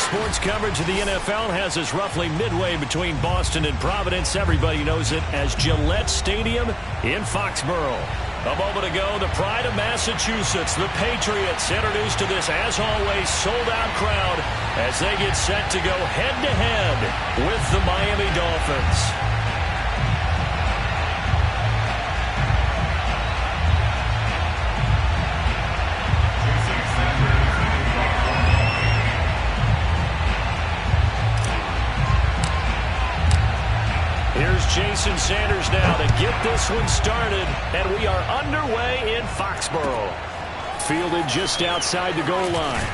Sports coverage of the NFL has us roughly midway between Boston and Providence. Everybody knows it as Gillette Stadium in Foxborough. A moment ago, the pride of Massachusetts, the Patriots, introduced to this, as always, sold-out crowd as they get set to go head-to-head with the Miami Dolphins. Here's Jason Sanders now to get this one started, and we are underway in Foxborough. Fielded just outside the goal line.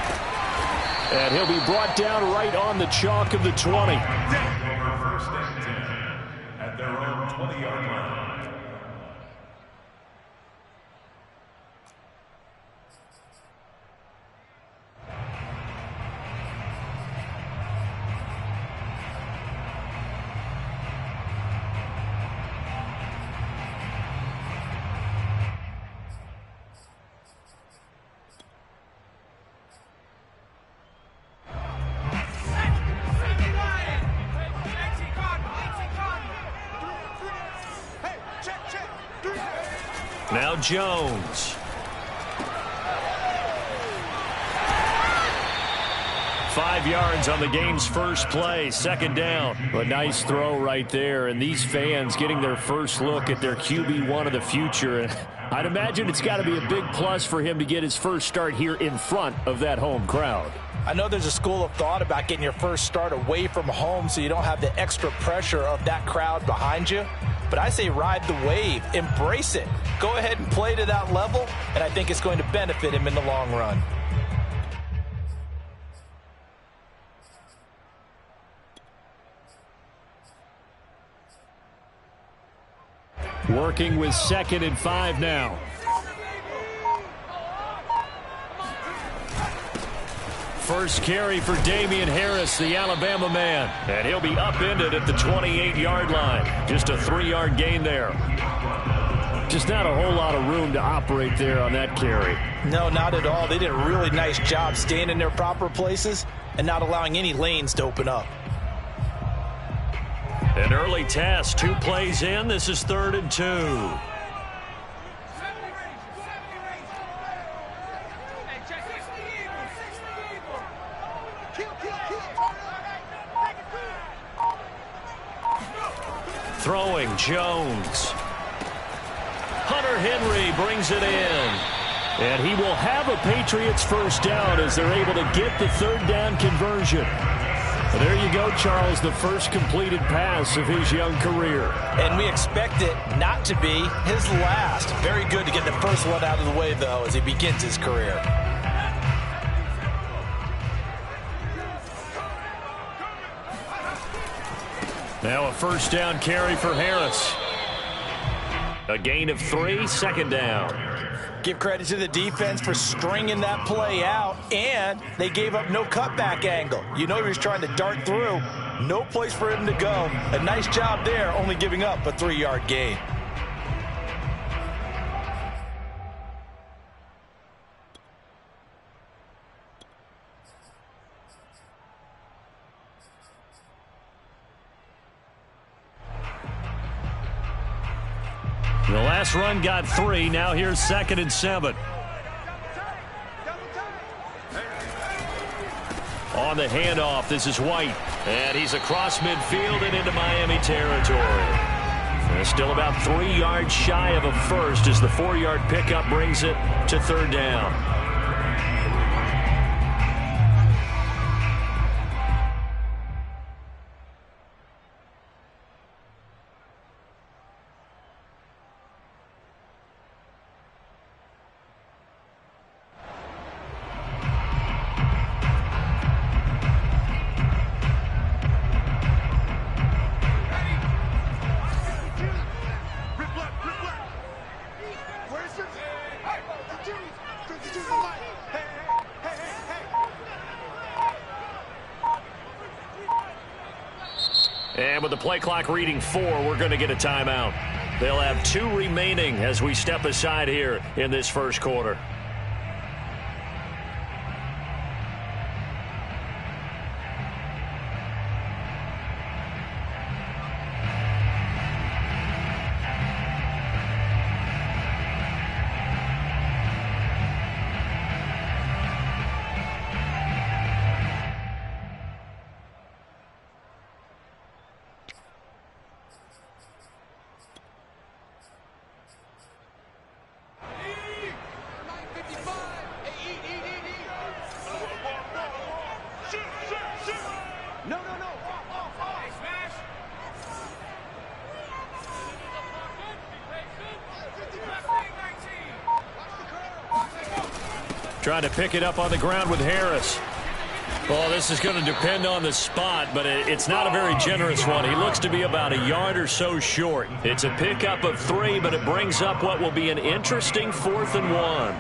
And he'll be brought down right on the chalk of the 20. First and 10 at their own 20-yard line. Now Jones. 5 yards on the game's first play, second down. A nice throw right there, and these fans getting their first look at their QB1 of the future. And I'd imagine it's got to be a big plus for him to get his first start here in front of that home crowd. I know there's a school of thought about getting your first start away from home so you don't have the extra pressure of that crowd behind you. But I say ride the wave, embrace it. Go ahead and play to that level, and I think it's going to benefit him in the long run. Working with 2nd and 5 now. First carry for Damian Harris, the Alabama man. And he'll be upended at the 28-yard line. Just a 3-yard gain there. Just not a whole lot of room to operate there on that carry. No, not at all. They did a really nice job staying in their proper places and not allowing any lanes to open up. An early test, 2 plays in. This is 3rd and 2. Throwing Jones. Hunter Henry brings it in. And he will have a Patriots first down as they're able to get the 3rd down conversion. Well, there you go, Charles, the first completed pass of his young career. And we expect it not to be his last. Very good to get the first one out of the way, though, as he begins his career. Now a first down carry for Harris. A gain of 3, 2nd down. Give credit to the defense for stringing that play out, and they gave up no cutback angle. You know he was trying to dart through. No place for him to go. A nice job there, only giving up a 3-yard gain. The last run got 3. Now here's 2nd and 7. On the handoff, this is White. And he's across midfield and into Miami territory. And still about 3 yards shy of a first as the 4-yard pickup brings it to 3rd down. And with the play clock reading 4, we're going to get a timeout. They'll have 2 remaining as we step aside here in this first quarter. Trying to pick it up on the ground with Harris. Well, this is going to depend on the spot, but it's not a very generous one. He looks to be about a yard or so short. It's a pickup of 3, but it brings up what will be an interesting 4th and 1.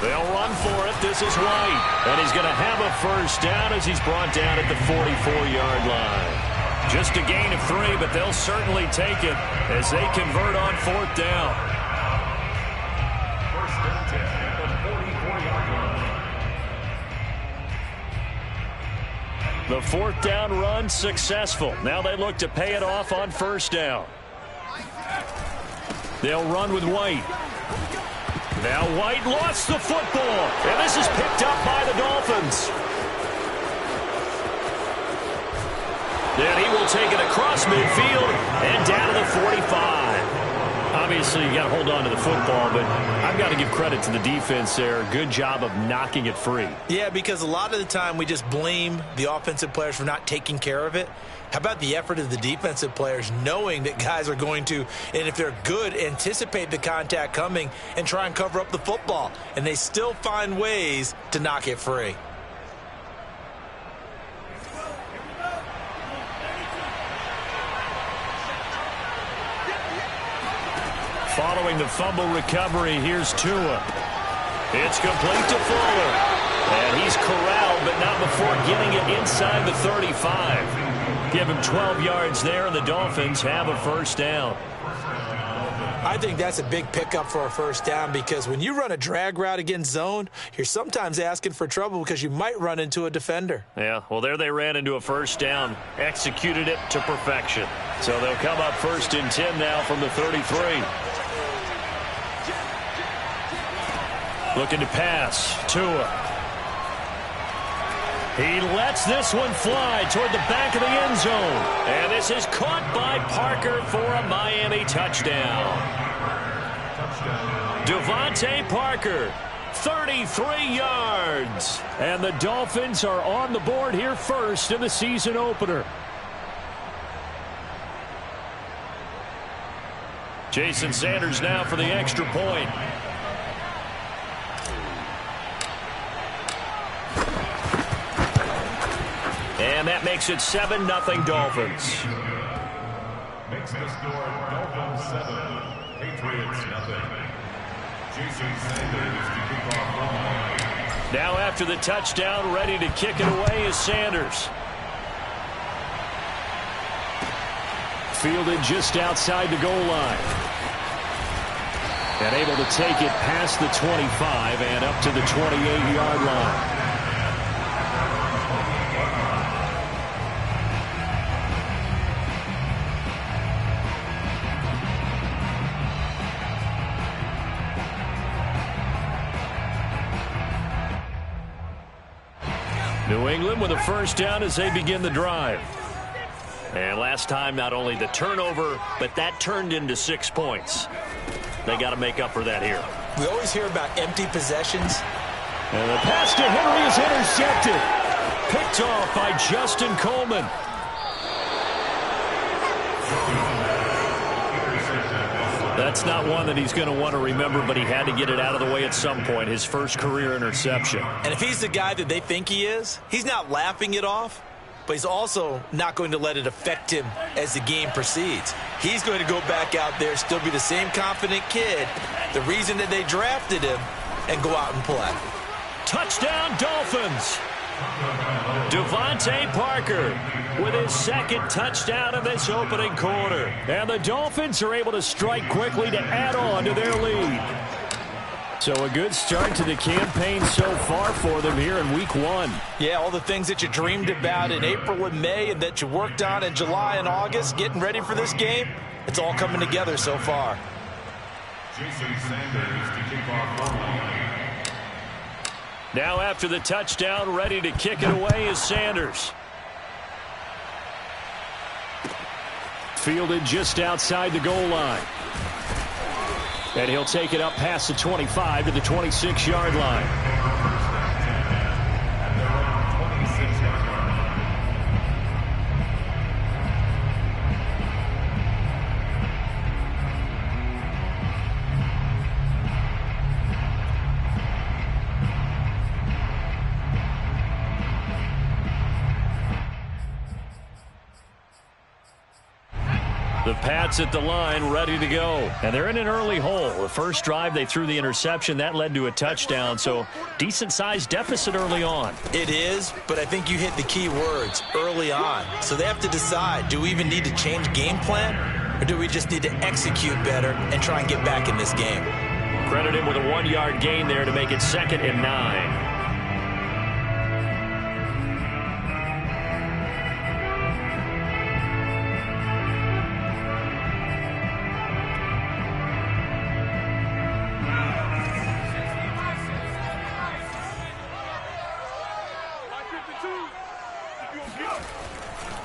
They'll run for it. This is White. And he's going to have a first down as he's brought down at the 44-yard line. Just a gain of 3, but they'll certainly take it as they convert on 4th down. First and 10 at the 44-yard line. The 4th down run successful. Now they look to pay it off on 1st down. They'll run with White. Now White lost the football, and this is picked up by the Dolphins. Then he will take it across midfield and down to the 45. Obviously, you got to hold on to the football, but I've got to give credit to the defense there. Good job of knocking it free. Yeah, because a lot of the time we just blame the offensive players for not taking care of it. How about the effort of the defensive players knowing that guys are going to, and if they're good, anticipate the contact coming and try and cover up the football. And they still find ways to knock it free. Following the fumble recovery, here's Tua. It's complete to Fuller. And he's corralled, but not before getting it inside the 35. Give him 12 yards there, and the Dolphins have a first down. I think that's a big pickup for a first down because when you run a drag route against zone, you're sometimes asking for trouble because you might run into a defender. Yeah, well, there they ran into a first down, executed it to perfection. So they'll come up 1st and 10 now from the 33. Looking to pass. Tua. He lets this one fly toward the back of the end zone. And this is caught by Parker for a Miami touchdown. Devontae Parker, 33 yards. And the Dolphins are on the board here first in the season opener. Jason Sanders now for the extra point. And that makes it 7-0 Dolphins. Makes the score Dolphins 7, Patriots 0. Jason Sanders to kick off one. Now after the touchdown, ready to kick it away is Sanders. Fielded just outside the goal line. And able to take it past the 25 and up to the 28-yard line. New England with a first down as they begin the drive. And last time, not only the turnover, but that turned into 6 points. They got to make up for that here. We always hear about empty possessions. And the pass to Henry is intercepted. Picked off by Justin Coleman. That's not one that he's going to want to remember, but he had to get it out of the way at some point, his first career interception. And if he's the guy that they think he is, he's not laughing it off, but he's also not going to let it affect him as the game proceeds. He's going to go back out there, still be the same confident kid, the reason that they drafted him, and go out and play. Touchdown, Dolphins! Devontae Parker with his second touchdown of this opening quarter. And the Dolphins are able to strike quickly to add on to their lead. So a good start to the campaign so far for them here in week 1. Yeah, all the things that you dreamed about in April and May and that you worked on in July and August, getting ready for this game, it's all coming together so far. Jason Sanders to kick off one. Now after the touchdown, ready to kick it away is Sanders. Fielded just outside the goal line. And he'll take it up past the 25 to the 26-yard line. The Pats at the line, ready to go. And they're in an early hole. The first drive, they threw the interception. That led to a touchdown, so decent-sized deficit early on. It is, but I think you hit the key words, early on. So they have to decide, do we even need to change game plan, or do we just need to execute better and try and get back in this game? Credit him with a 1-yard gain there to make it 2nd and 9.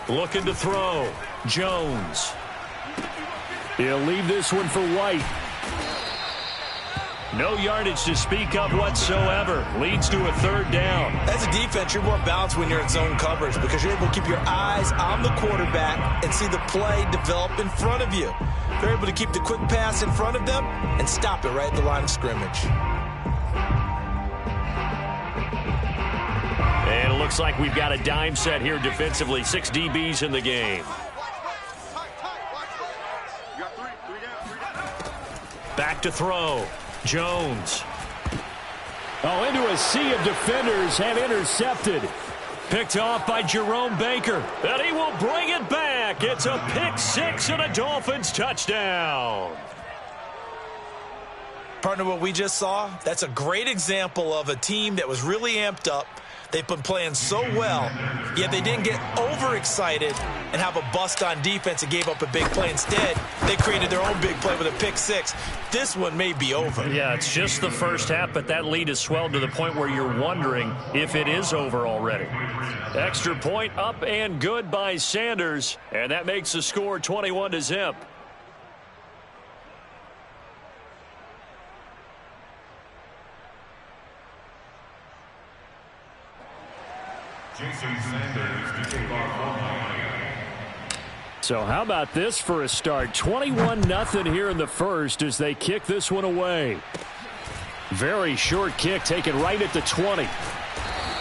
Looking to throw. Jones. He'll leave this one for White. No yardage to speak of whatsoever. Leads to a 3rd down. As a defense, you're more balanced when you're in zone coverage because you're able to keep your eyes on the quarterback and see the play develop in front of you. They're able to keep the quick pass in front of them and stop it right at the line of scrimmage. And it looks like we've got a dime set here defensively. 6 DBs in the game. Back to throw. Jones. Oh, into a sea of defenders and intercepted. Picked off by Jerome Baker. And he will bring it back. It's a pick 6 and a Dolphins touchdown. Partner, what we just saw, that's a great example of a team that was really amped up. They've been playing so well, yet they didn't get overexcited and have a bust on defense and gave up a big play. Instead, they created their own big play with a pick 6. This one may be over. Yeah, it's just the first half, but that lead has swelled to the point where you're wondering if it is over already. Extra point up and good by Sanders, and that makes the score 21-0. Jason Sanders to take off. So how about this for a start? 21-0 here in the first as they kick this one away. Very short kick taken right at the 20.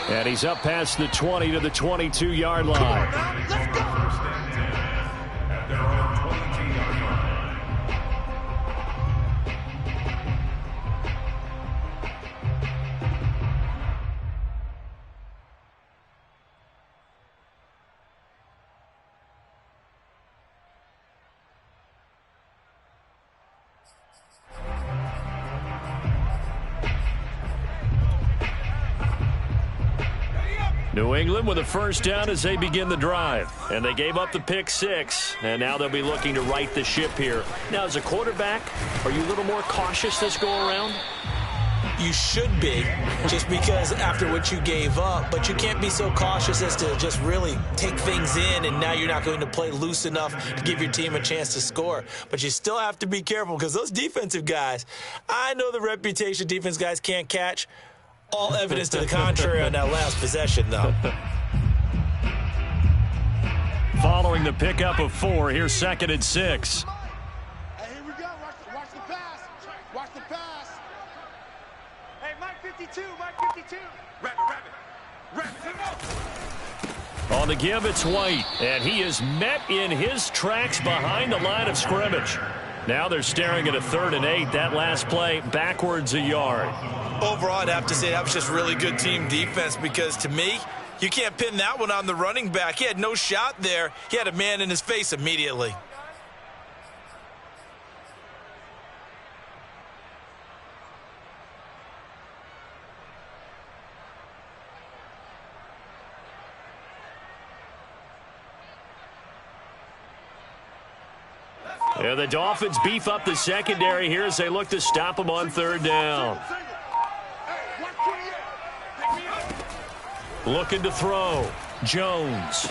And he's up past the 20 to the 22-yard line. Let's go. At their own 22-yard line. New England with a first down as they begin the drive. And they gave up the pick 6, and now they'll be looking to right the ship here. Now, as a quarterback, are you a little more cautious this go-around? You should be, just because after what you gave up, but you can't be so cautious as to just really take things in, and now you're not going to play loose enough to give your team a chance to score. But you still have to be careful because those defensive guys, I know the reputation defense guys can't catch. All evidence to the contrary on that last possession, though. Following the pickup of 4, here's 2nd and 6. Hey, here we go. Watch the pass. Watch the pass. Hey, Mike 52, Mike 52. Wrap it. On the give, it's White, and he is met in his tracks behind the line of scrimmage. Now they're staring at a 3rd and 8. That last play, backwards a yard. Overall, I'd have to say that was just really good team defense because, to me, you can't pin that one on the running back. He had no shot there. He had a man in his face immediately. And the Dolphins beef up the secondary here as they look to stop him on 3rd down. Looking to throw. Jones.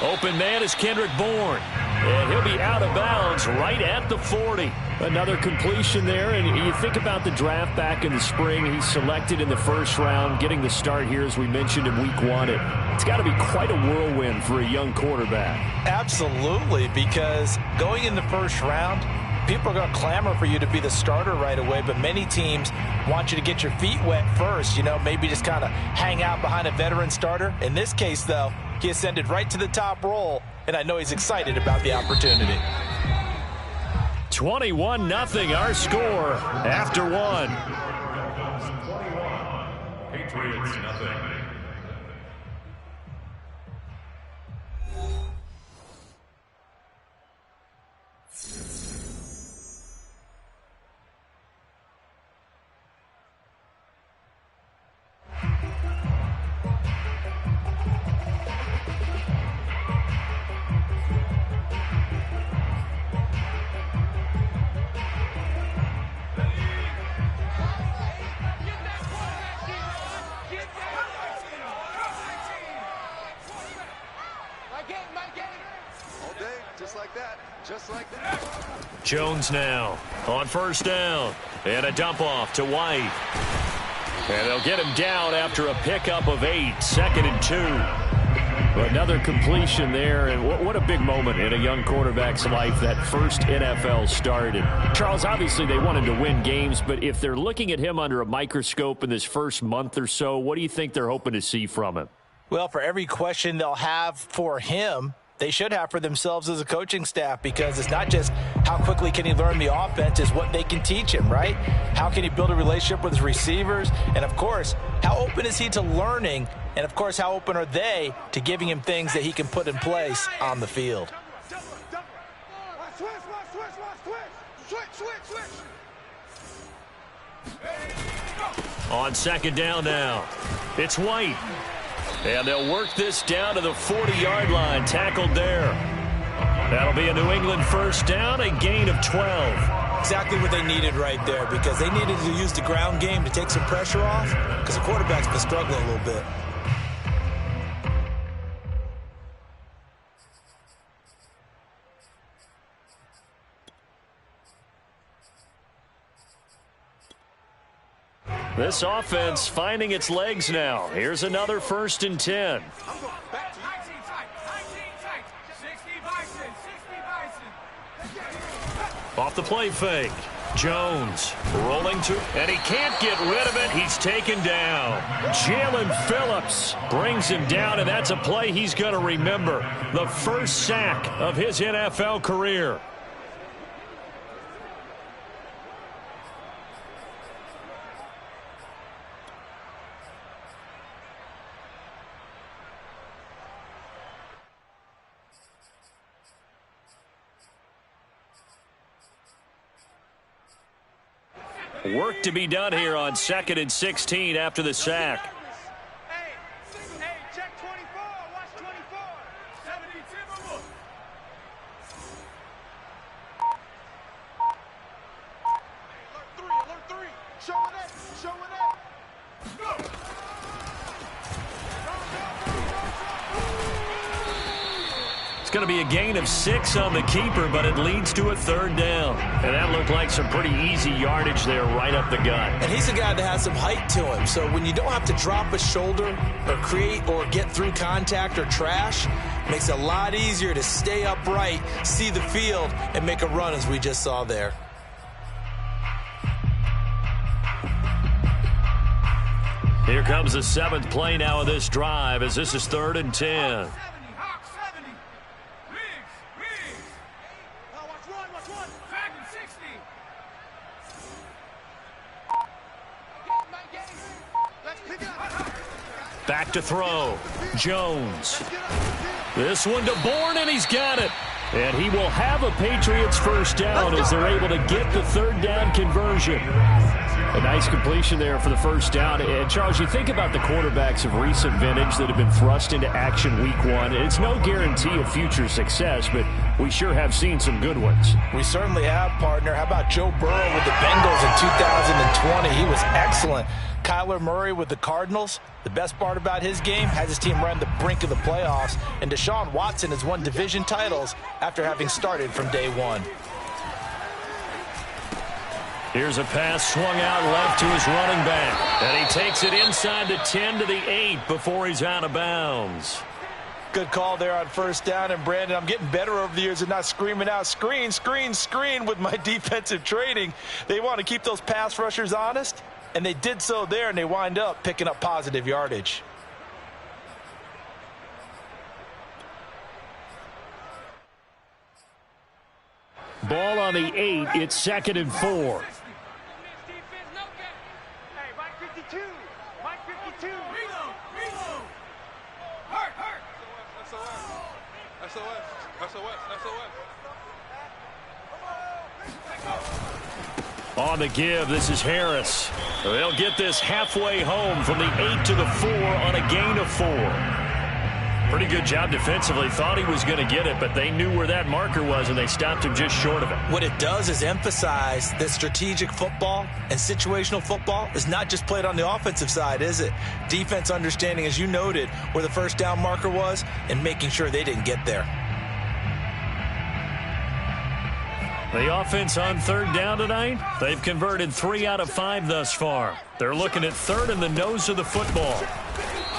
Open man is Kendrick Bourne. And he'll be out of bounds right at the 40. Another completion there. And you think about the draft back in the spring. He's selected in the first round, getting the start here, as we mentioned, in week 1. It's got to be quite a whirlwind for a young quarterback. Absolutely, because going in the first round, people are going to clamor for you to be the starter right away, but many teams want you to get your feet wet first, maybe just kind of hang out behind a veteran starter. In this case, though, he ascended right to the top roll, and I know he's excited about the opportunity. 21-0 our score after 1. Patriots nothing. Jones now on first down. And a dump off to White. And they'll get him down after a pickup of 8. 2nd and 2. Another completion there. And what a big moment in a young quarterback's life, that first NFL start. And Charles, obviously they wanted to win games, but if they're looking at him under a microscope in this first month or so, what do you think they're hoping to see from him? Well, for every question they'll have for him, they should have for themselves as a coaching staff, because it's not just how quickly can he learn the offense, it's what they can teach him, right? How can he build a relationship with his receivers? And, of course, how open is he to learning? And, of course, how open are they to giving him things that he can put in place on the field? On 2nd down now, it's White. And they'll work this down to the 40-yard line, tackled there. That'll be a New England first down, a gain of 12. Exactly what they needed right there, because they needed to use the ground game to take some pressure off, because the quarterback's been struggling a little bit. This offense finding its legs now. Here's another 1st and 10. Off the play fake. Jones rolling to, and he can't get rid of it. He's taken down. Jalen Phillips brings him down, and that's a play he's going to remember. The first sack of his NFL career. Work to be done here on 2nd and 16 after the sack. Hey, check 24. Watch 24. 72. Alert 3. Showing it. Go. It's going to be a gain of 6 on the keeper, but it leads to a 3rd down. And that looked like some pretty easy yardage there right up the gut. And he's a guy that has some height to him. So when you don't have to drop a shoulder or create or get through contact or trash, it makes it a lot easier to stay upright, see the field, and make a run as we just saw there. Here comes the 7th play now of this drive, as this is 3rd and 10. Back to throw. Jones. This one to Bourne, and he's got it. And he will have a Patriots first down as they're able to get the 3rd down conversion. A nice completion there for the first down. And, Charles, you think about the quarterbacks of recent vintage that have been thrust into action week 1. It's no guarantee of future success, but we sure have seen some good ones. We certainly have, partner. How about Joe Burrow with the Bengals in 2020? He was excellent Kyler Murray with the Cardinals, the best part about his game, has his team run the brink of the playoffs, and Deshaun Watson has won division titles after having started from day one. Here's a pass swung out left to his running back, and he takes it inside the 10 to the 8 before he's out of bounds. Good call there on first down, and Brandon, I'm getting better over the years and not screaming out, screen, screen, screen with my defensive training. They want to keep those pass rushers honest, and they did so there, and they wind up picking up positive yardage. Ball on the 8, it's 2nd and 4. On the give, this is Harris. They'll get this halfway home from the 8 to the 4 on a gain of 4. Pretty good job defensively. Thought he was going to get it, but they knew where that marker was, and they stopped him just short of it. What it does is emphasize that strategic football and situational football is not just played on the offensive side, is it? Defense understanding, as you noted, where the first down marker was and making sure they didn't get there. The offense on 3rd down tonight, they've converted 3 out of 5 thus far. They're looking at 3rd in the nose of the football.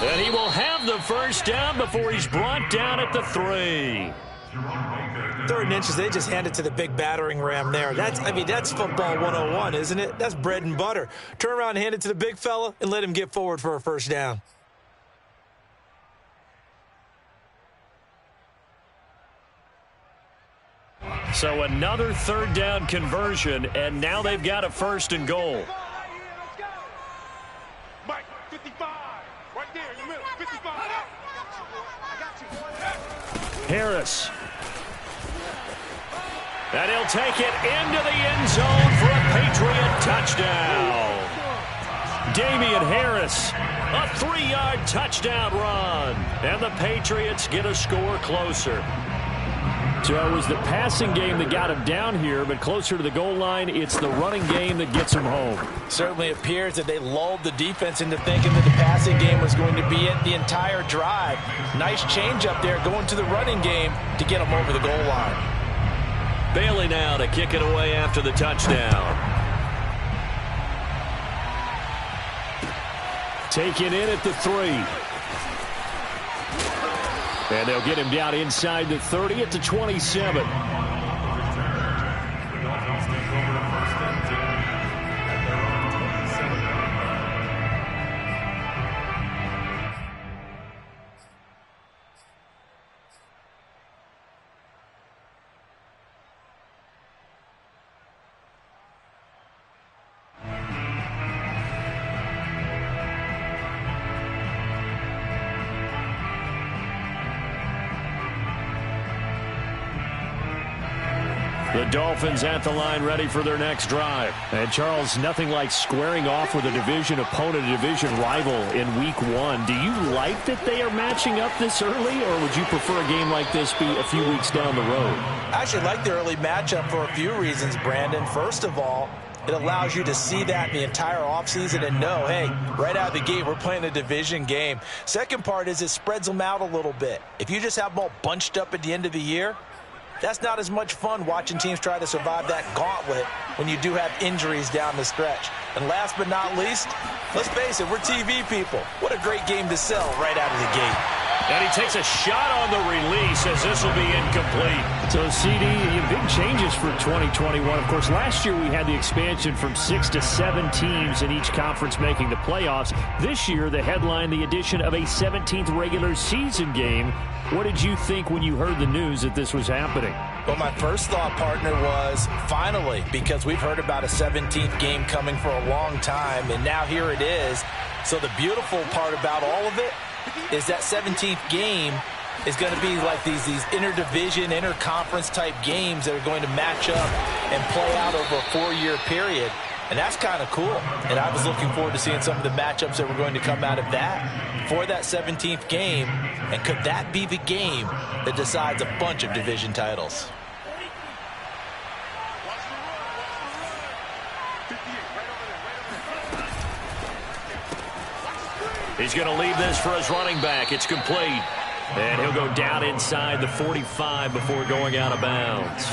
And he will have the first down before he's brought down at the 3. 3rd and inches, they just hand it to the big battering ram there. That's football 101, isn't it? That's bread and butter. Turn around and hand it to the big fella and let him get forward for a first down. So another 3rd down conversion, and now they've got a 1st and goal. Mike, 55. Right there in the middle. 55. I got you. Harris. And he'll take it into the end zone for a Patriot touchdown. Damian Harris, a 3-yard touchdown run. And the Patriots get a score closer. So it was the passing game that got him down here, but closer to the goal line, it's the running game that gets him home. Certainly appears that they lulled the defense into thinking that the passing game was going to be it the entire drive. Nice change up there going to the running game to get him over the goal line. Bailey now to kick it away after the touchdown. Taken in at the 3. And they'll get him down inside the 30 at the 27. The Dolphins at the line ready for their next drive. And Charles, nothing like squaring off with a division opponent, a division rival in week 1. Do you like that they are matching up this early, or would you prefer a game like this be a few weeks down the road? I actually like the early matchup for a few reasons, Brandon. First of all, it allows you to see that in the entire offseason and know, hey, right out of the gate, we're playing a division game. Second part is it spreads them out a little bit. If you just have them all bunched up at the end of the year, that's not as much fun watching teams try to survive that gauntlet when you do have injuries down the stretch. And last but not least, let's face it, we're TV people. What a great game to sell right out of the gate. And he takes a shot on the release as this will be incomplete. So, CD, big changes for 2021. Of course, last year we had the expansion from 6 to 7 teams in each conference making the playoffs. This year, the headline, the addition of a 17th regular season game. What did you think when you heard the news that this was happening? Well, my first thought, partner, was finally, because we've heard about a 17th game coming for a long time, and now here it is. So the beautiful part about all of it is that 17th game is going to be like these interdivision, interconference type games that are going to match up and play out over a 4-year period. And that's kind of cool. And I was looking forward to seeing some of the matchups that were going to come out of that for that 17th game. And could that be the game that decides a bunch of division titles? He's going to leave this for his running back. It's complete. And he'll go down inside the 45 before going out of bounds.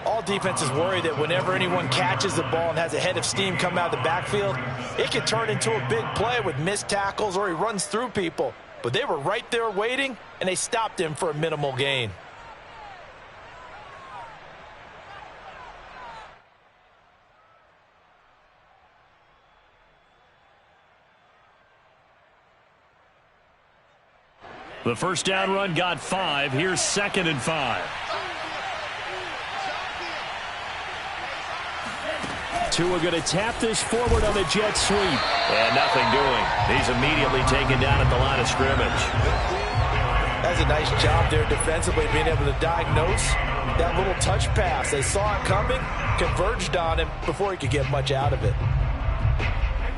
All defenses worry that whenever anyone catches the ball and has a head of steam come out of the backfield, it can turn into a big play with missed tackles or he runs through people. But they were right there waiting, and they stopped him for a minimal gain. The first down run got 5. Here's 2nd and 5. Tua going to tap this forward on the jet sweep. And nothing doing. He's immediately taken down at the line of scrimmage. That's a nice job there defensively, being able to diagnose that little touch pass. They saw it coming, converged on him before he could get much out of it.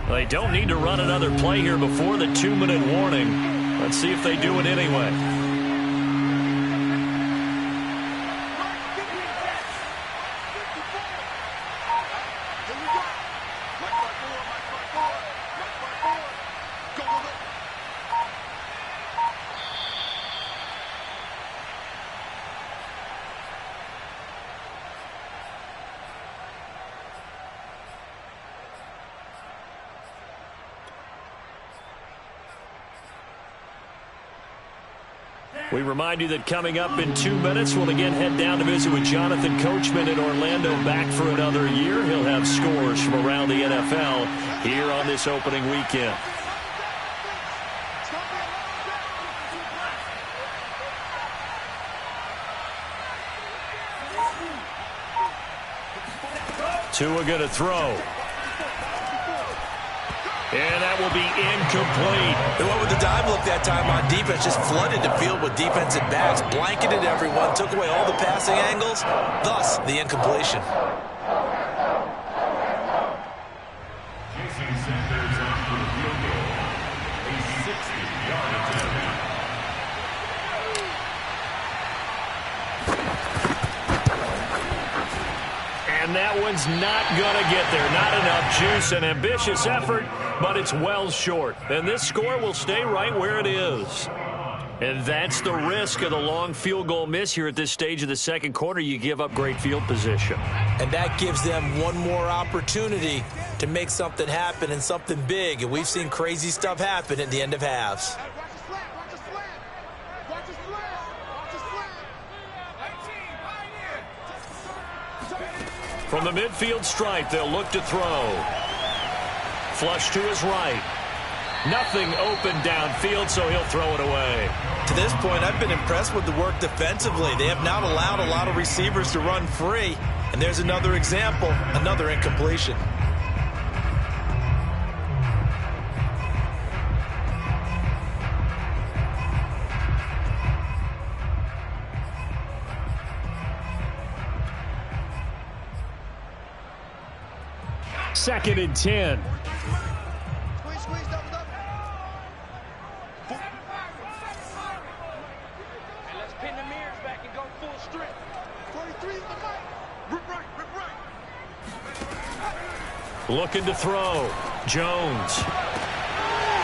They don't need to run another play here before the 2-minute warning. Let's see if they do it anyway. We remind you that coming up in 2 minutes, we'll again head down to visit with Jonathan Coachman in Orlando, back for another year. He'll have scores from around the NFL here on this opening weekend. Tua going to throw. And that will be incomplete. They went with the dime look that time on defense. Just flooded the field with defensive backs. Blanketed everyone. Took away all the passing angles. Thus, the incompletion. Jason Sanders on for the field goal. A 60-yard attempt. And that one's not going to get there. Not enough juice. An ambitious effort, but it's well short. And this score will stay right where it is. And that's the risk of the long field goal miss here at this stage of the second quarter. You give up great field position. And that gives them one more opportunity to make something happen and something big. And we've seen crazy stuff happen at the end of halves. From the midfield stripe, they'll look to throw. Flush to his right. Nothing open downfield, so he'll throw it away. To this point, I've been impressed with the work defensively. They have not allowed a lot of receivers to run free. And there's another example, another incompletion. Second and 10. Looking to throw. Jones.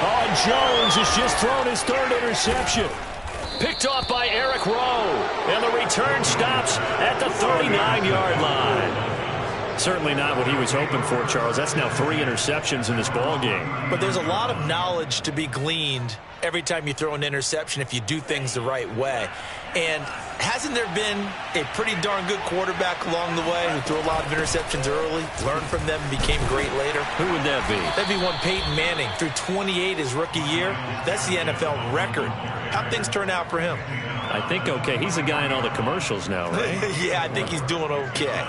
Oh, Jones has just thrown his third interception. Picked off by Eric Rowe. And the return stops at the 39-yard line. Certainly not what he was hoping for, Charles. That's now 3 interceptions in this ball game. But there's a lot of knowledge to be gleaned every time you throw an interception if you do things the right way. And hasn't there been a pretty darn good quarterback along the way who threw a lot of interceptions early, learned from them, and became great later? Who would that be? That'd be one Peyton Manning. Threw 28 his rookie year. That's the NFL record. How'd things turn out for him? I think okay. He's a guy in all the commercials now, right? Yeah, I think he's doing okay.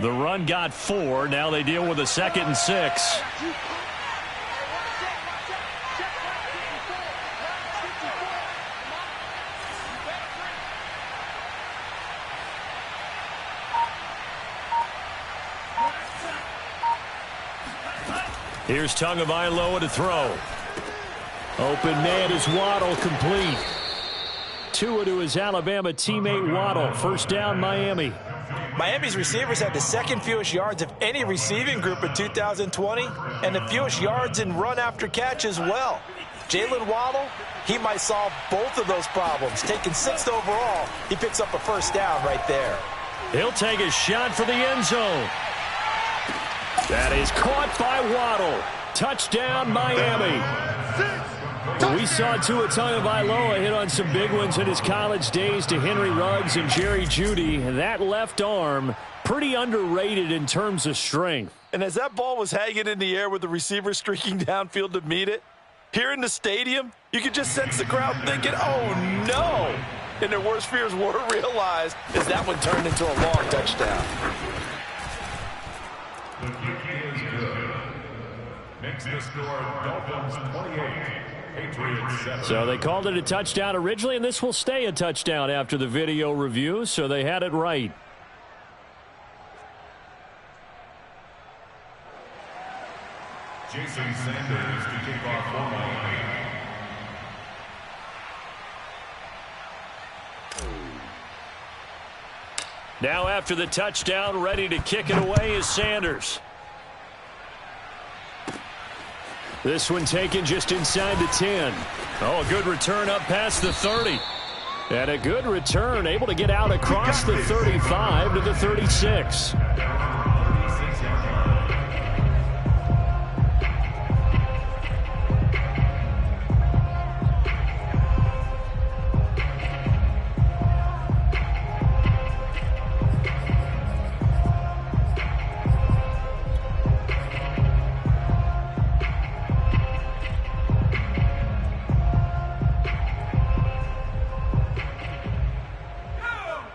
The run got 4. Now they deal with a 2nd and 6. Here's Tagovailoa to throw. Open man is Waddle, complete. Tua to his Alabama teammate Waddle. First down, Miami. Miami's receivers had the second fewest yards of any receiving group in 2020 and the fewest yards in run after catch as well. Jalen Waddle, he might solve both of those problems. Taking 6th overall, he picks up a first down right there. He'll take a shot for the end zone. That is caught by Waddle. Touchdown, Miami. We saw Tua Tagovailoa hit on some big ones in his college days to Henry Ruggs and Jerry Jeudy. That left arm, pretty underrated in terms of strength. And as that ball was hanging in the air with the receiver streaking downfield to meet it, here in the stadium, you could just sense the crowd thinking, oh no! And their worst fears were realized as that one turned into a long touchdown. The kick is good. Makes the score Dolphins 28. So they called it a touchdown originally, and this will stay a touchdown after the video review, so they had it right. Jason Sanders to kick off for Miami. Now after the touchdown, ready to kick it away is Sanders. This one taken just inside the 10. Oh, a good return up past the 30. And a good return, able to get out across the 35 to the 36.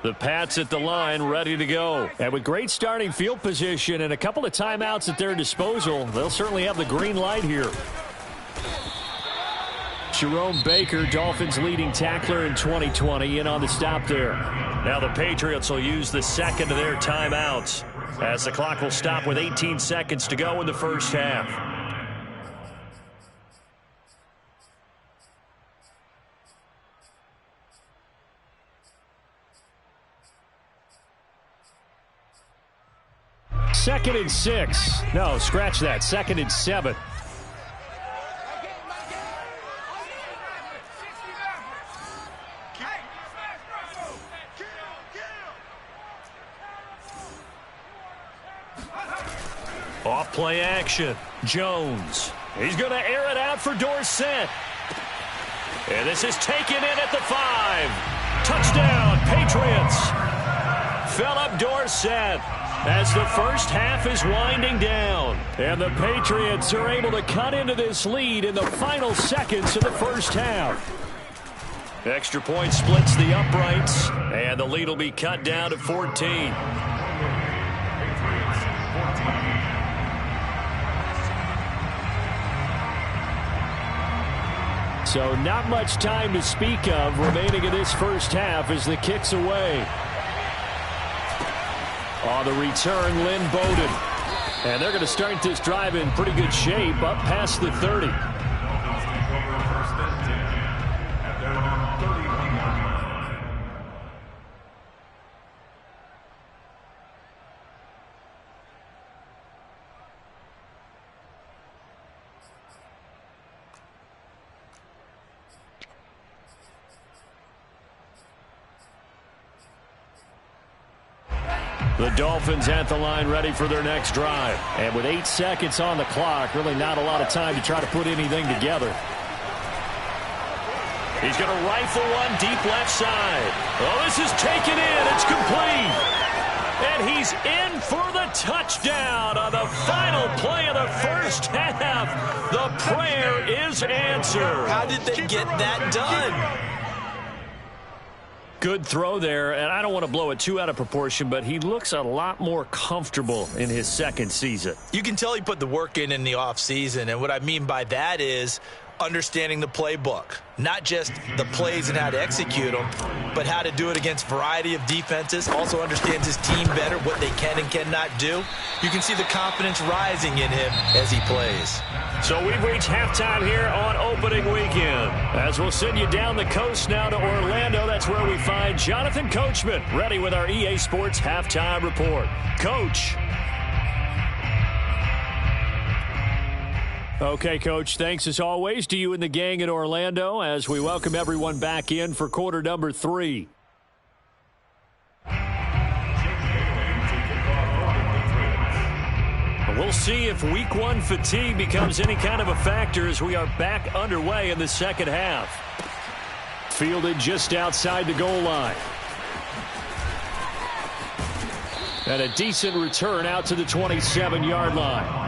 The Pats at the line, ready to go. And with great starting field position and a couple of timeouts at their disposal, they'll certainly have the green light here. Jerome Baker, Dolphins leading tackler in 2020, in on the stop there. Now the Patriots will use the second of their timeouts as the clock will stop with 18 seconds to go in the first half. Second and 6. No, scratch that. Second and 7. Off play action. Jones. He's going to air it out for Dorsett. And this is taken in at the 5. Touchdown, Patriots. Philip Dorsett. As the first half is winding down. And the Patriots are able to cut into this lead in the final seconds of the first half. Extra point splits the uprights. And the lead will be cut down to 14. So not much time to speak of remaining in this first half as the kick's away. On the return, Lynn Bowden. And they're going to start this drive in pretty good shape up past the 30. The Dolphins at the line ready for their next drive. And with 8 seconds on the clock, really not a lot of time to try to put anything together. He's going to rifle one deep left side. Oh, this is taken in. It's complete. And he's in for the touchdown on the final play of the first half. The prayer is answered. How did they get that done? Good throw there, and I don't want to blow it too out of proportion, but he looks a lot more comfortable in his second season. You can tell he put the work in the offseason, and what I mean by that is understanding the playbook. Not just the plays and how to execute them, but how to do it against a variety of defenses. Also understands his team better, what they can and cannot do. You can see the confidence rising in him as he plays. So we've reached halftime here on opening weekend. As we'll send you down the coast now to Orlando, that's where we find Jonathan Coachman, ready with our EA Sports Halftime Report. Coach. Okay, Coach, thanks as always to you and the gang in Orlando as we welcome everyone back in for quarter number 3. We'll see if week 1 fatigue becomes any kind of a factor as we are back underway in the second half. Fielded just outside the goal line. And a decent return out to the 27-yard line.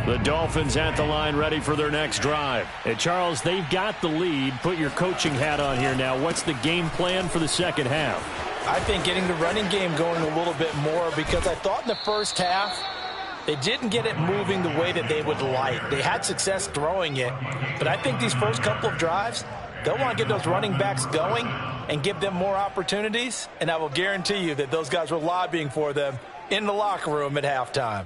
The Dolphins at the line ready for their next drive. And Charles, they've got the lead. Put your coaching hat on here now. What's the game plan for the second half? I think getting the running game going a little bit more because I thought in the first half they didn't get it moving the way that they would like. They had success throwing it, but I think these first couple of drives, they'll want to get those running backs going and give them more opportunities, and I will guarantee you that those guys were lobbying for them in the locker room at halftime.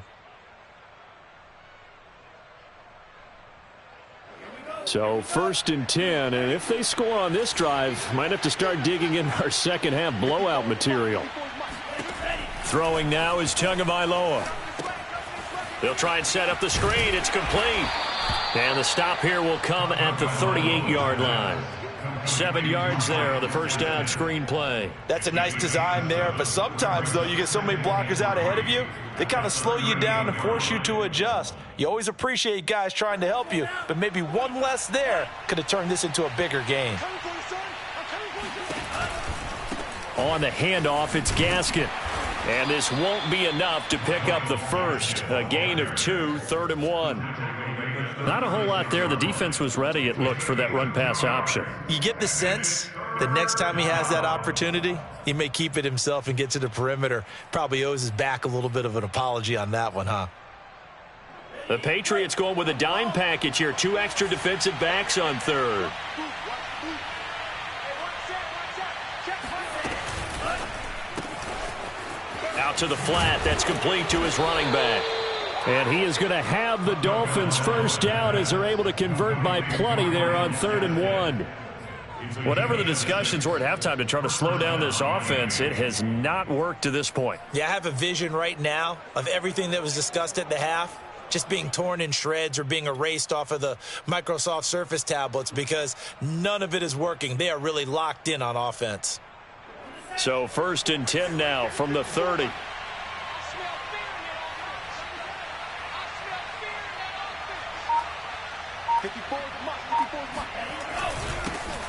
So 1st and 10, and if they score on this drive, might have to start digging in our second half blowout material. Throwing now is Tagovailoa. They'll try and set up the screen. It's complete. And the stop here will come at the 38-yard line. 7 yards there on the first down screen play. That's a nice design there, but sometimes, though, you get so many blockers out ahead of you, they kind of slow you down and force you to adjust. You always appreciate guys trying to help you, but maybe one less there could have turned this into a bigger game. On the handoff, it's Gaskin. And this won't be enough to pick up the first. A gain of 2, 3rd and 1. Not a whole lot there. The defense was ready, it looked, for that run-pass option. You get the sense that next time he has that opportunity, he may keep it himself and get to the perimeter. Probably owes his back a little bit of an apology on that one, huh? The Patriots going with a dime package here. 2 extra defensive backs on 3rd. Out to the flat. That's complete to his running back. And he is going to have the Dolphins first down as they're able to convert by plenty there on 3rd and 1. Whatever the discussions were at halftime to try to slow down this offense, it has not worked to this point. Yeah, I have a vision right now of everything that was discussed at the half just being torn in shreds or being erased off of the Microsoft Surface tablets because none of it is working. They are really locked in on offense. So 1st and 10 now from the 30.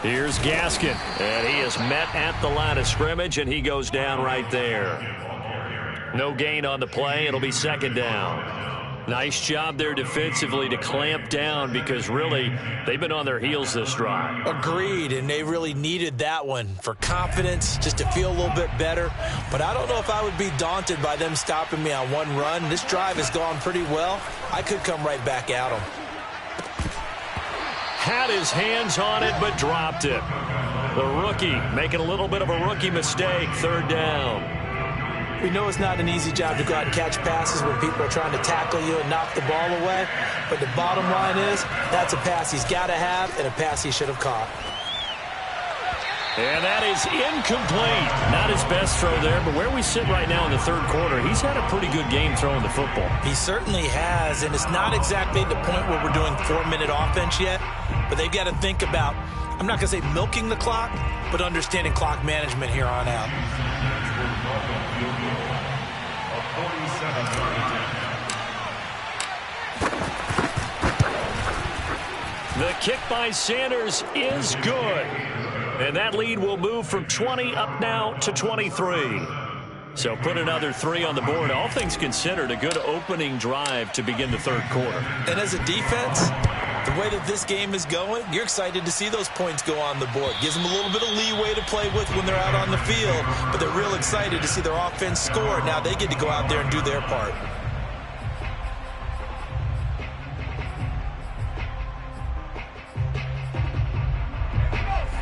Here's Gaskin, and he is met at the line of scrimmage, and he goes down right there. No gain on the play. It'll be 2nd down. Nice job there defensively to clamp down because really they've been on their heels this drive. Agreed, and they really needed that one for confidence, just to feel a little bit better. But I don't know if I would be daunted by them stopping me on one run. This drive has gone pretty well. I could come right back at them. Had his hands on it, but dropped it. The rookie making a little bit of a rookie mistake. 3rd down. We know it's not an easy job to go out and catch passes when people are trying to tackle you and knock the ball away. But the bottom line is, that's a pass he's got to have and a pass he should have caught. And that is incomplete. Not his best throw there, but where we sit right now in the 3rd quarter, he's had a pretty good game throwing the football. He certainly has, and it's not exactly the point where we're doing 4-minute offense yet, but they've got to think about, I'm not going to say milking the clock, but understanding clock management here on out. The kick by Sanders is good. And that lead will move from 20 up now to 23. So put another 3 on the board. All things considered, a good opening drive to begin the third quarter. And as a defense, the way that this game is going, you're excited to see those points go on the board. Gives them a little bit of leeway to play with when they're out on the field, but they're real excited to see their offense score. Now they get to go out there and do their part.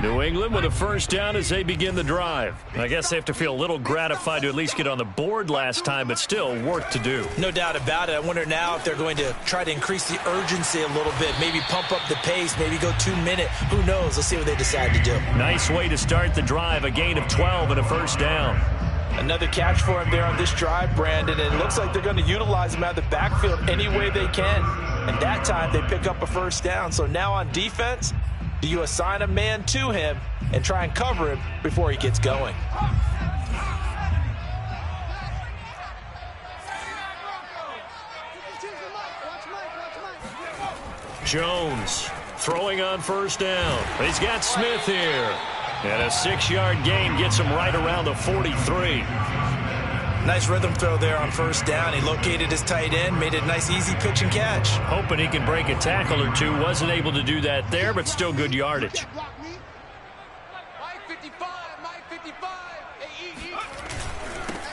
New England with a first down as they begin the drive. I guess they have to feel a little gratified to at least get on the board last time, but still work to do. No doubt about it. I wonder now if they're going to try to increase the urgency a little bit, maybe pump up the pace, maybe go 2 minute. Who knows? Let's see what they decide to do. Nice way to start the drive, a gain of 12 and a first down. Another catch for him there on this drive, Brandon, and it looks like they're going to utilize him out of the backfield any way they can. And that time they pick up a first down. So now on defense, do you assign a man to him and try and cover him before he gets going? Jones throwing on first down. He's got Smith here. And a 6-yard gain gets him right around the 43. Nice rhythm throw there on first down. He located his tight end, made it a nice, easy pitch and catch. Hoping he can break a tackle or two. Wasn't able to do that there, but still good yardage.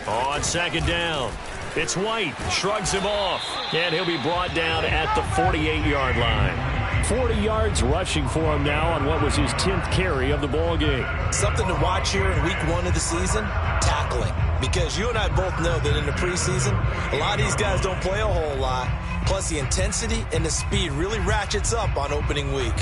On second down, it's White. Shrugs him off. And he'll be brought down at the 48-yard line. 40 yards rushing for him now on what was his 10th carry of the ball game. Something to watch here in week 1 of the season, tackling. Because you and I both know that in the preseason, a lot of these guys don't play a whole lot. Plus, the intensity and the speed really ratchets up on opening week.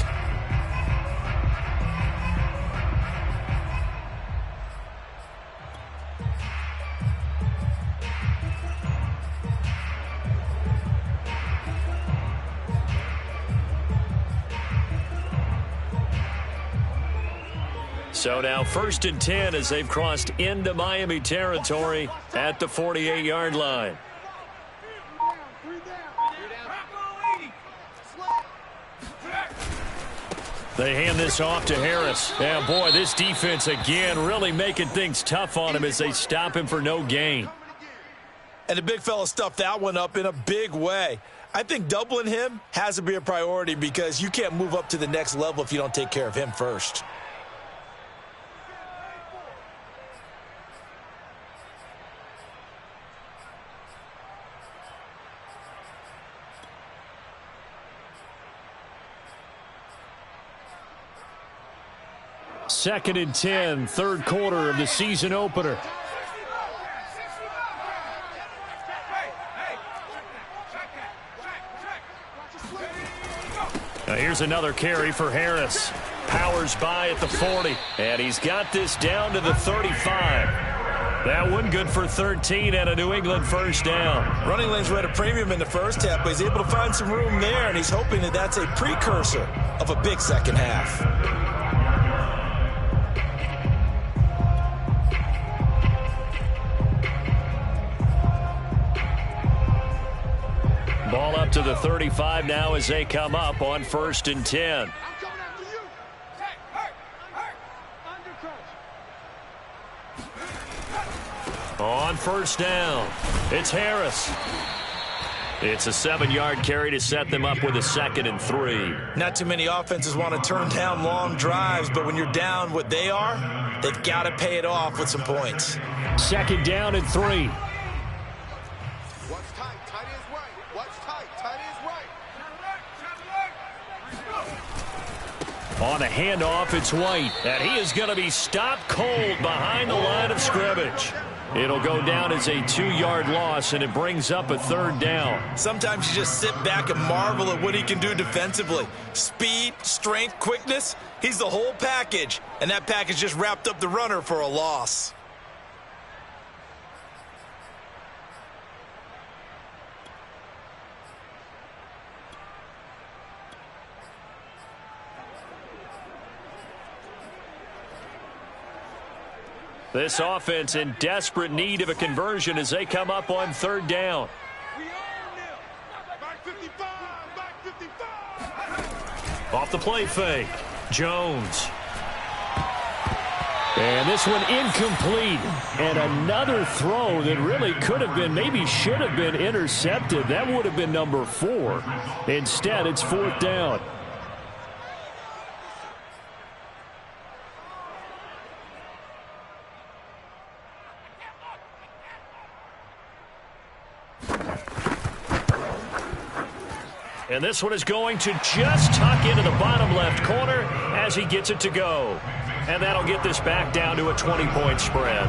So now 1st and 10 as they've crossed into Miami territory at the 48-yard line. They hand this off to Harris. Yeah, boy, this defense again really making things tough on him as they stop him for no gain. And the big fella stuffed that one up in a big way. I think doubling him has to be a priority because you can't move up to the next level if you don't take care of him first. Second and 10, third quarter of the season opener. Now here's another carry for Harris. Powers by at the 40. And he's got this down to the 35. That one good for 13 and a New England first down. Running lanes were at a premium in the first half, but he's able to find some room there, and he's hoping that that's a precursor of a big second half. Ball up to the 35 now as they come up on 1st and 10. On first down, it's Harris. It's a 7-yard carry to set them up with a 2nd and 3. Not too many offenses want to turn down long drives, but when you're down what they are, they've got to pay it off with some points. 2nd down and 3. On a handoff, it's White. And he is going to be stopped cold behind the line of scrimmage. It'll go down as a 2-yard loss, and it brings up a 3rd down. Sometimes you just sit back and marvel at what he can do defensively. Speed, strength, quickness, he's the whole package. And that package just wrapped up the runner for a loss. This offense in desperate need of a conversion as they come up on 3rd down. Off the play fake, Jones. And this one incomplete. And another throw that really could have been, maybe should have been intercepted. That would have been number 4. Instead, it's 4th down. And this one is going to just tuck into the bottom left corner as he gets it to go. And that'll get this back down to a 20-point spread.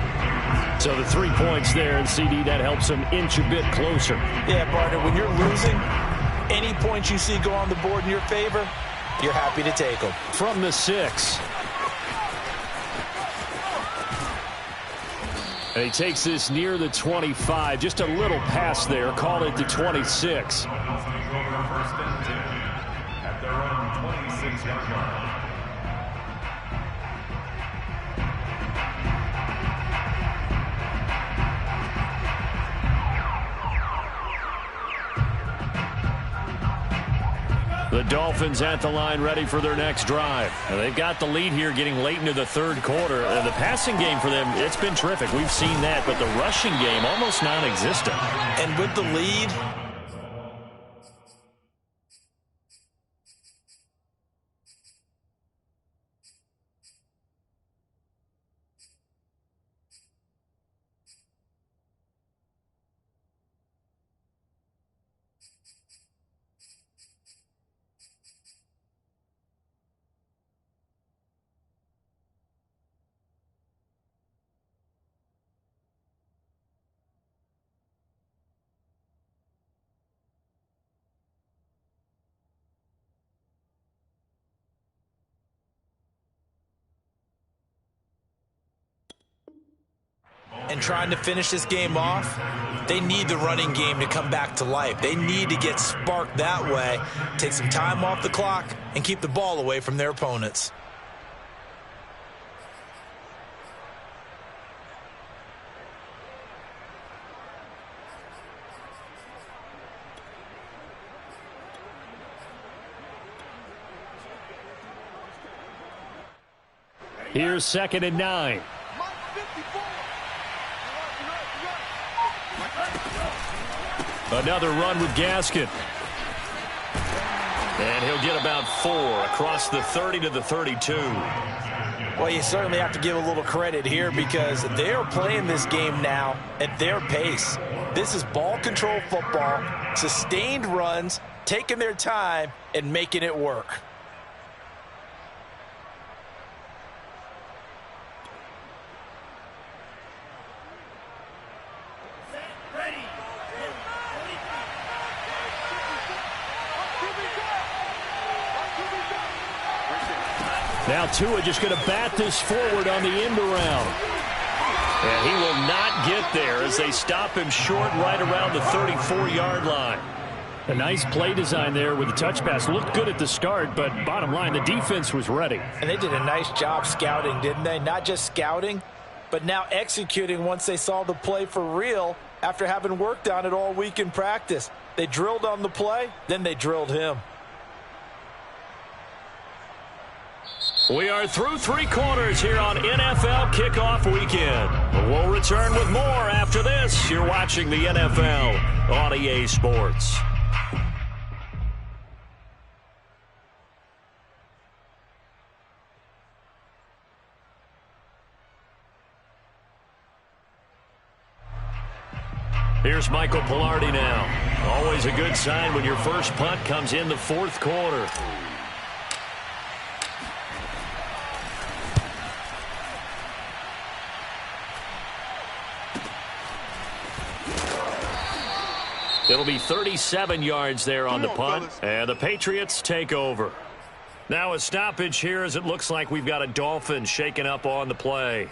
So the 3 points there, and CD, that helps him inch a bit closer. Yeah, partner, when you're losing, any points you see go on the board in your favor, you're happy to take them. From the 6. And he takes this near the 25. Just a little pass there. Call it the 26. First and 10 at their own 26-yard line. The Dolphins at the line ready for their next drive. And they've got the lead here getting late into the 3rd quarter. The passing game for them, it's been terrific. We've seen that, but the rushing game almost non-existent. And with the lead, and trying to finish this game off, they need the running game to come back to life. They need to get sparked that way, take some time off the clock, and keep the ball away from their opponents. Here's 2nd and 9. Another run with Gaskin. And he'll get about 4 across the 30 to the 32. Well, you certainly have to give a little credit here because they're playing this game now at their pace. This is ball control football, sustained runs, taking their time, and making it work. Now Tua just going to bat this forward on the end around. And he will not get there as they stop him short right around the 34-yard line. A nice play design there with the touch pass. Looked good at the start, but bottom line, the defense was ready. And they did a nice job scouting, didn't they? Not just scouting, but now executing once they saw the play for real after having worked on it all week in practice. They drilled on the play, then they drilled him. We are through 3 quarters here on NFL Kickoff Weekend. We'll return with more after this. You're watching the NFL on EA Sports. Here's Michael Palardy now. Always a good sign when your first punt comes in the 4th quarter. It'll be 37 yards there on the punt, and the Patriots take over. Now a stoppage here as it looks like we've got a Dolphin shaken up on the play.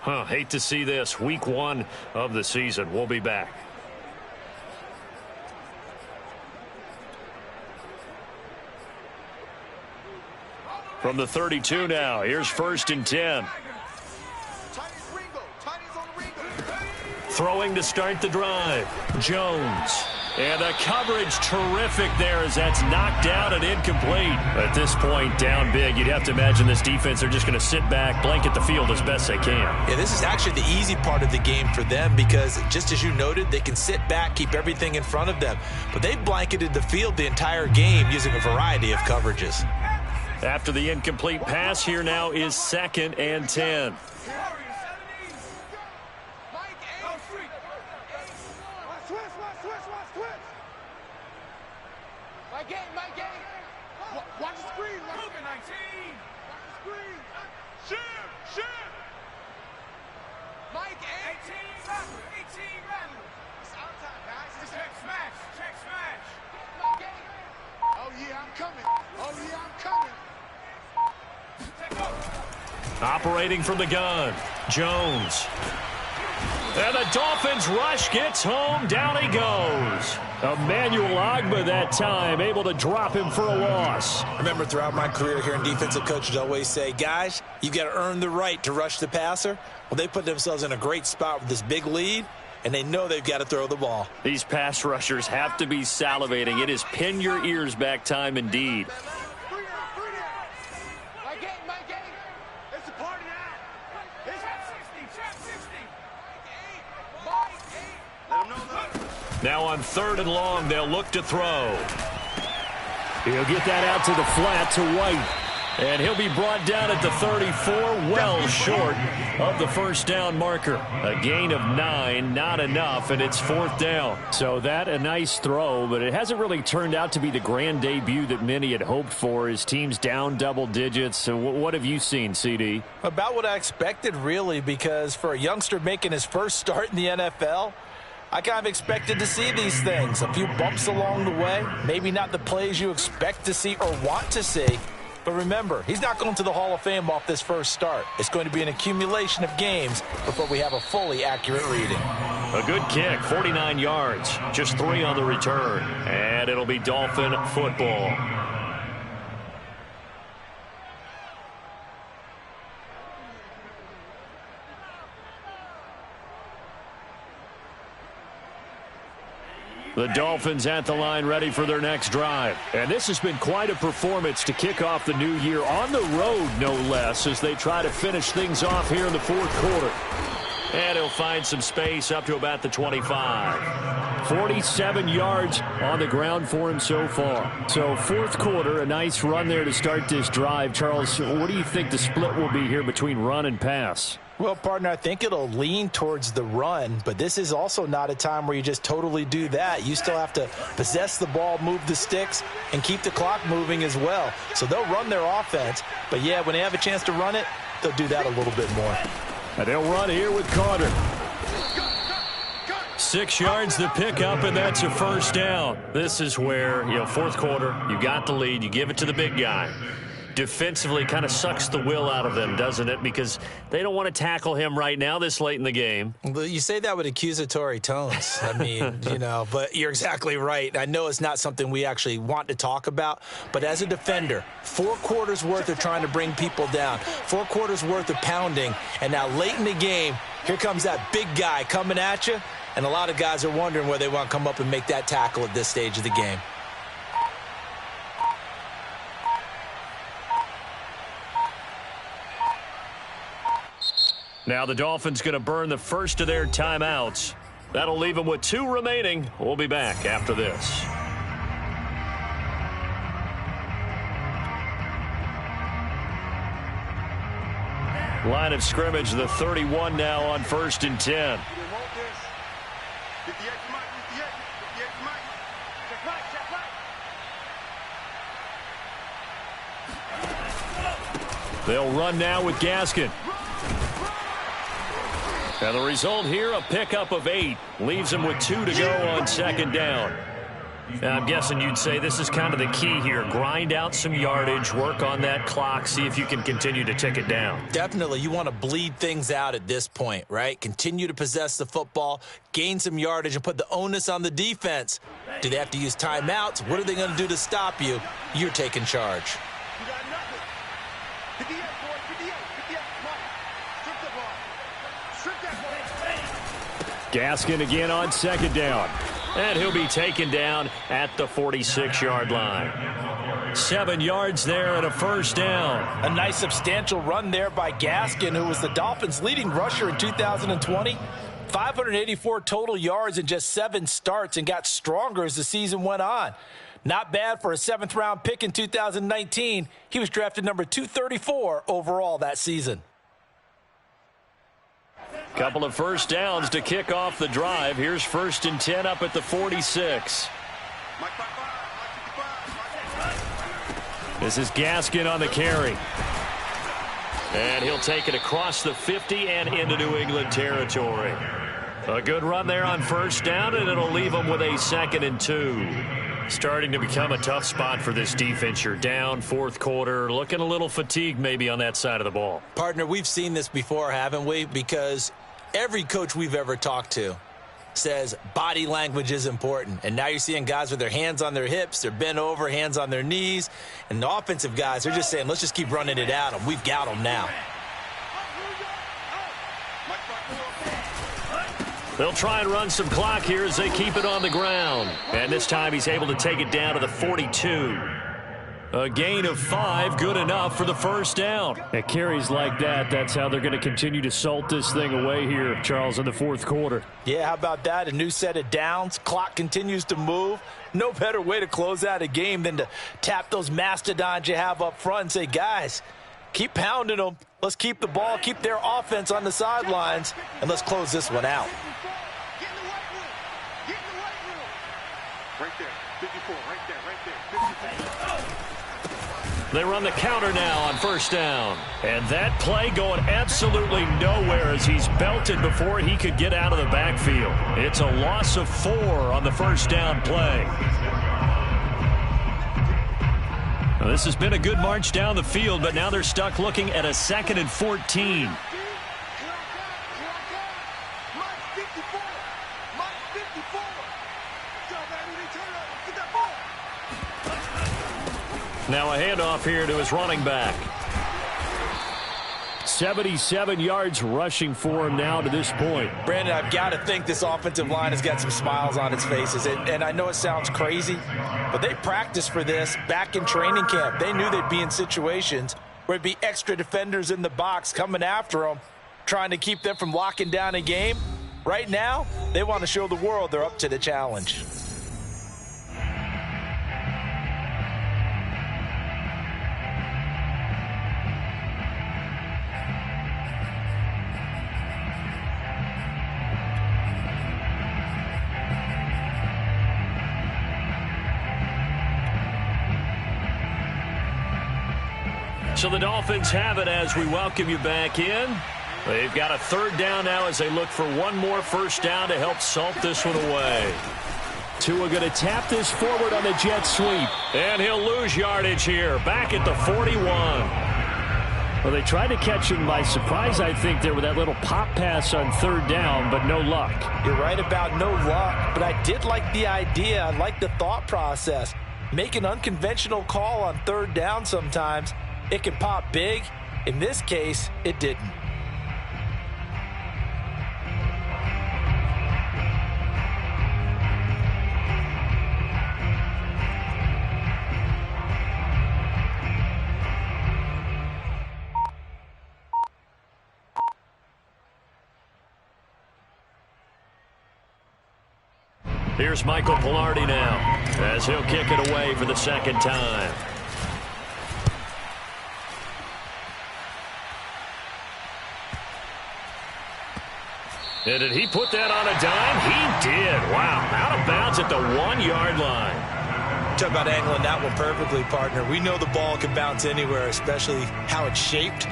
Hate to see this. Week 1 of the season. We'll be back. From the 32 now, here's 1st and 10. Throwing to start the drive. Jones. And the coverage terrific there as that's knocked down and incomplete. At this point, down big, you'd have to imagine this defense, they're just going to sit back, blanket the field as best they can. Yeah, this is actually the easy part of the game for them because, just as you noted, they can sit back, keep everything in front of them. But they blanketed the field the entire game using a variety of coverages. After the incomplete pass, here now is 2nd and 10. Watch the screen. Watch the 19. Watch the screen. Shoot. Mike, 18. 18. It's our time, guys. Check smash. Oh, yeah, I'm coming. Operating from the gun, Jones. And the Dolphins rush gets home. Down he goes. Emmanuel Ogbah that time, able to drop him for a loss. Remember, throughout my career here in defensive coaches always say, guys, you've got to earn the right to rush the passer. Well, they put themselves in a great spot with this big lead, and they know they've got to throw the ball. These pass rushers have to be salivating. It is pin your ears back time indeed. It's a party now. It's trap 60. Let them know. Now on 3rd and long, they'll look to throw. He'll get that out to the flat to White. And he'll be brought down at the 34, well short of the first down marker. A gain of 9, not enough, and it's 4th down. So that a nice throw, but it hasn't really turned out to be the grand debut that many had hoped for. His team's down double digits. So what have you seen, CD? About what I expected, really, because for a youngster making his first start in the NFL, I kind of expected to see these things. A few bumps along the way, maybe not the plays you expect to see or want to see. But remember, he's not going to the Hall of Fame off this first start. It's going to be an accumulation of games before we have a fully accurate reading. A good kick, 49 yards, just 3 on the return. And it'll be Dolphin football. The Dolphins at the line ready for their next drive. And this has been quite a performance to kick off the new year on the road, no less, as they try to finish things off here in the 4th quarter. And he'll find some space up to about the 25. 47 yards on the ground for him so far. So 4th quarter, a nice run there to start this drive. Charles, what do you think the split will be here between run and pass? Well, partner, I think it'll lean towards the run, but this is also not a time where you just totally do that. You still have to possess the ball, move the sticks, and keep the clock moving as well. So they'll run their offense, but yeah, when they have a chance to run it, they'll do that a little bit more. And they'll run here with Carter. 6 yards to pick up, and that's a first down. This is where, 4th quarter, you got the lead, you give it to the big guy. Defensively kind of sucks the will out of them, doesn't it? Because they don't want to tackle him right now this late in the game. Well, you say that with accusatory tones. I mean, but you're exactly right. I know it's not something we actually want to talk about, but as a defender, 4 quarters worth of trying to bring people down, 4 quarters worth of pounding, and now late in the game, here comes that big guy coming at you, and a lot of guys are wondering where they want to come up and make that tackle at this stage of the game. Now the Dolphins going to burn the first of their timeouts. That'll leave them with 2 remaining. We'll be back after this. Line of scrimmage, the 31 now on 1st and 10. They'll run now with Gaskin. And the result here, a pickup of 8. Leaves him with 2 to go on 2nd down. Now, I'm guessing you'd say this is kind of the key here. Grind out some yardage, work on that clock, see if you can continue to tick it down. Definitely. You want to bleed things out at this point, right? Continue to possess the football, gain some yardage, and put the onus on the defense. Do they have to use timeouts? What are they going to do to stop you? You're taking charge. You got nothing. 58, boy. 58. Come on. Strip that ball. Strip that ball. Gaskin again on 2nd down. And he'll be taken down at the 46-yard line. 7 yards there and a first down. A nice substantial run there by Gaskin, who was the Dolphins' leading rusher in 2020. 584 total yards in just 7 starts and got stronger as the season went on. Not bad for a 7th-round pick in 2019. He was drafted number 234 overall that season. Couple of first downs to kick off the drive. Here's 1st and 10 up at the 46. This is Gaskin on the carry. And he'll take it across the 50 and into New England territory. A good run there on first down, and it'll leave them with a 2nd and 2. Starting to become a tough spot for this defense. You're down 4th quarter, looking a little fatigued maybe on that side of the ball. Partner, we've seen this before, haven't we? Because every coach we've ever talked to says body language is important. And now you're seeing guys with their hands on their hips, they're bent over, hands on their knees. And the offensive guys, they're just saying, let's just keep running it at them. We've got them now. They'll try and run some clock here as they keep it on the ground. And this time he's able to take it down to the 42. A gain of 5, good enough for the first down. At carries like that, that's how they're going to continue to salt this thing away here, Charles, in the 4th quarter. Yeah, how about that? A new set of downs. Clock continues to move. No better way to close out a game than to tap those mastodons you have up front and say, guys, keep pounding them. Let's keep the ball, keep their offense on the sidelines, and let's close this one out. Right there, 54, right there, 54. They run the counter now on first down. And that play going absolutely nowhere as he's belted before he could get out of the backfield. It's a loss of 4 on the first down play. Now, this has been a good march down the field, but now they're stuck looking at a 2nd and 14. Now a handoff here to his running back. 77 yards rushing for him now to this point. Brandon, I've got to think this offensive line has got some smiles on its faces. And I know it sounds crazy, but they practiced for this back in training camp. They knew they'd be in situations where it'd be extra defenders in the box coming after them, trying to keep them from locking down a game. Right now, they want to show the world they're up to the challenge. So the Dolphins have it as we welcome you back in. They've got a 3rd down now as they look for one more first down to help salt this one away. Tua going to tap this forward on the jet sweep. And he'll lose yardage here. Back at the 41. Well, they tried to catch him by surprise, I think, there with that little pop pass on 3rd down, but no luck. You're right about no luck, but I did like the idea. I like the thought process. Make an unconventional call on 3rd down sometimes. It can pop big. In this case, it didn't. Here's Michael Palardy now as he'll kick it away for the 2nd time. And did he put that on a dime? He did. Wow. Out of bounds at the 1-yard line. Talk about angling that one perfectly, partner. We know the ball can bounce anywhere, especially how it's shaped.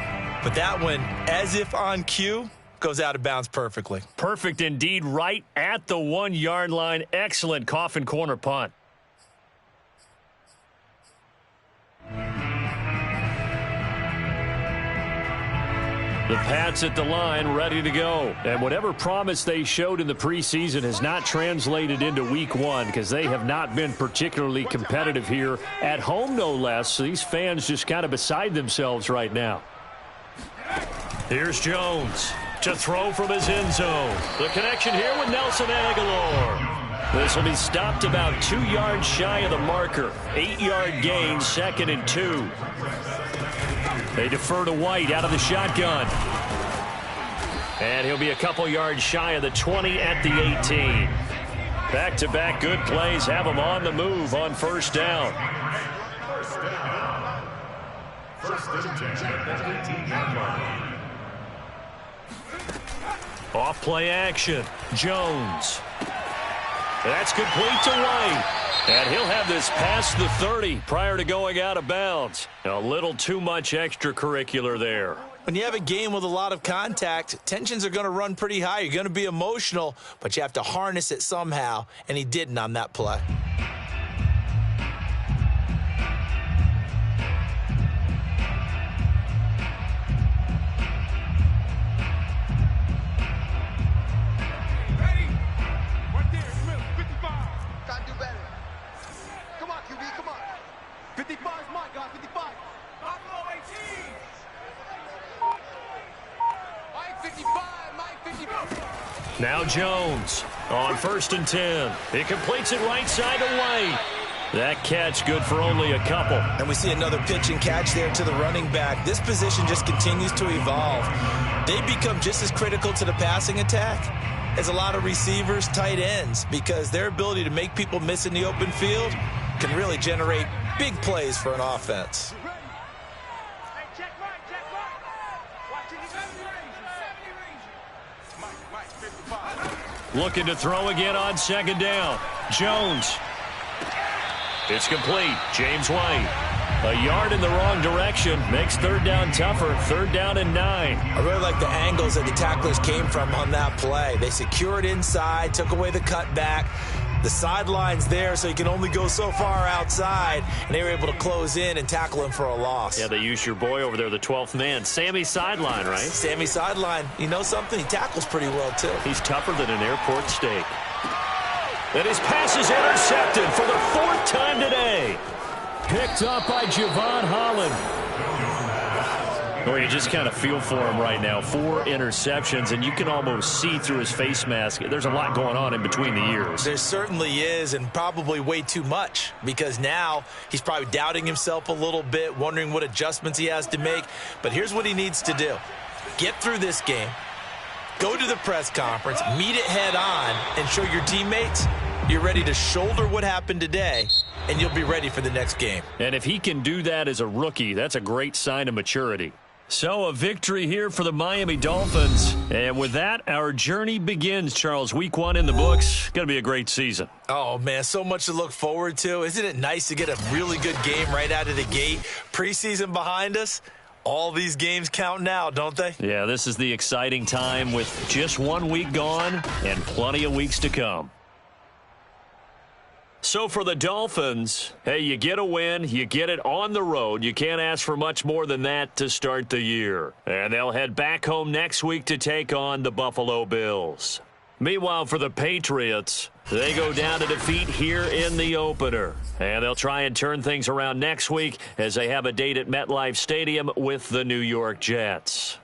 But that one, as if on cue, goes out of bounds perfectly. Perfect indeed, right at the 1-yard line. Excellent coffin corner punt. The Pats at the line, ready to go. And whatever promise they showed in the preseason has not translated into week 1 because they have not been particularly competitive here at home, no less. So these fans just kind of beside themselves right now. Here's Jones to throw from his end zone. The connection here with Nelson Agholor. This will be stopped about 2 yards shy of the marker. 8-yard gain, 2nd and 2. They defer to White out of the shotgun. And he'll be a couple yards shy of the 20 at the 18. Back-to-back good plays have them on the move on first down. Off play action. Jones. That's complete to White. And he'll have this past the 30 prior to going out of bounds. A little too much extracurricular there. When you have a game with a lot of contact, tensions are going to run pretty high. You're going to be emotional, but you have to harness it somehow, and he didn't on that play. Now Jones on 1st and 10. He completes it right side to White. That catch good for only a couple. And we see another pitch and catch there to the running back. This position just continues to evolve. They become just as critical to the passing attack as a lot of receivers, tight ends, because their ability to make people miss in the open field can really generate big plays for an offense. Looking to throw again on 2nd down. Jones. It's complete. James White. A yard in the wrong direction. Makes 3rd down tougher. 3rd down and 9. I really like the angles that the tacklers came from on that play. They secured inside, took away the cutback. The sideline's there, so you can only go so far outside, and they were able to close in and tackle him for a loss. Yeah, they used your boy over there, the 12th man. Sammy Sideline, right? Sammy Sideline. You know something? He tackles pretty well, too. He's tougher than an airport steak. And his pass is intercepted for the 4th time today. Picked up by Javon Holland. Well, you just kind of feel for him right now. 4 interceptions, and you can almost see through his face mask. There's a lot going on in between the ears. There certainly is, and probably way too much, because now he's probably doubting himself a little bit, wondering what adjustments he has to make. But here's what he needs to do. Get through this game, go to the press conference, meet it head on, and show your teammates you're ready to shoulder what happened today, and you'll be ready for the next game. And if he can do that as a rookie, that's a great sign of maturity. So a victory here for the Miami Dolphins. And with that, our journey begins, Charles. Week 1 in the books. Going to be a great season. Oh, man, so much to look forward to. Isn't it nice to get a really good game right out of the gate? Preseason behind us. All these games count now, don't they? Yeah, this is the exciting time with just 1 week gone and plenty of weeks to come. So for the Dolphins, hey, you get a win, you get it on the road. You can't ask for much more than that to start the year. And they'll head back home next week to take on the Buffalo Bills. Meanwhile, for the Patriots, they go down to defeat here in the opener. And they'll try and turn things around next week as they have a date at MetLife Stadium with the New York Jets.